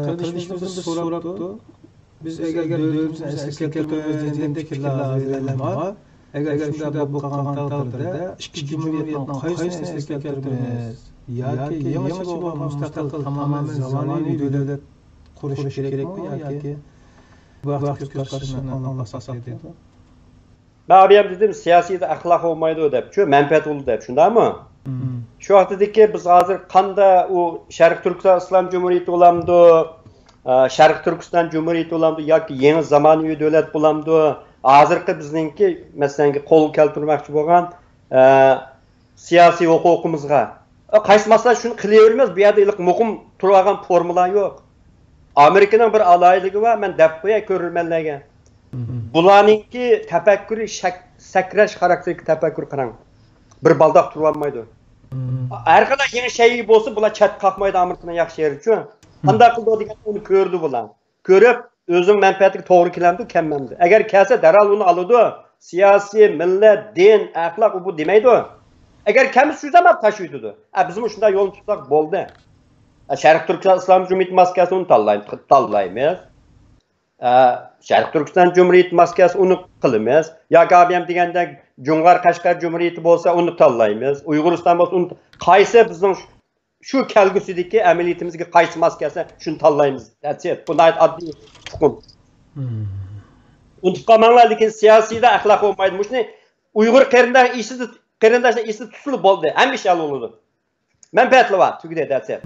Kardeşimizden bir so'rabdi. Biz agar davlatimizni asli keltirmaymiz degan fikrlar bor. Agar shunday bo'lib qolgan taqdirda ikki jumhuriyatning qaysini asli keltirmaymiz yoki yangicha bo'lgan mustaqil tamoman zamonaviy davlat qurish kerakmi yoki vaqt ko'zqarashini anlasak dedi. Ben abiyam dedim siyasiyde ahlak olmaydı dep, şu menfaat oldu dep, şunda mı? Şu vaxtdaki biz hazır kanda o Şərq Türkistan İslam Cumhuriyeti olamdı, Şərq Türkistan Cumhuriyeti olamdı, yoki yeni zamonaviy davlat bo'lamdi. Hazırki bizninki mesela qo'l keltirmoqchi bo'lgan siyosiy huquqimizga qaysi masala shuni qilaveramiz, bu yerda iliq muqim turgan formula yo'q. Amerikaning bir alaylığı var, men deb qo'yay ko'rilmanlarga. Bularninki tafakkuri sakrash xarakterli tafakkur qarang. Bir baldaq turolmaydi. Har qanday yeni şey bo'lsa, bular chat qalqmaydi Amerikaning yaxshi yeri uchun. Qanday qildi degan uni ko'rdi bular. Ko'rib, o'zing manfaatiga to'g'ri kelamdi, kelmamdi. Agar kelsa daral uni oladi. Siyosiy, millat, din, axloq bu demaydi. Agar kelmasa shu zaman tashiydi. Bizim shunday yo'l tutsak bo'ldi. Şərq Türkistan İslam Cumhuriyeti maskasini tanlaymiz. Şərq Türkistan Cumhuriyeti maskası onu qilamiz. Yoki abiyam deganda Jungar Qashqar Cumhuriyeti bo'lsa onu tanlaymiz. Uyg'uriston bo'lsa onu qaysi bizning shu kelgusidagi amaliyatimizga qaysi maskasi shuni tanlaymiz. That's it. Bunday oddiy hukm. Unutib qolmanglar, lekin siyosiyda axloq bo'lmaydi. Shuni Uyg'ur qarindoshlar esi tutilib bo'ldi. Hamisha bo'ladi. Manfaatli va tugide, that's it.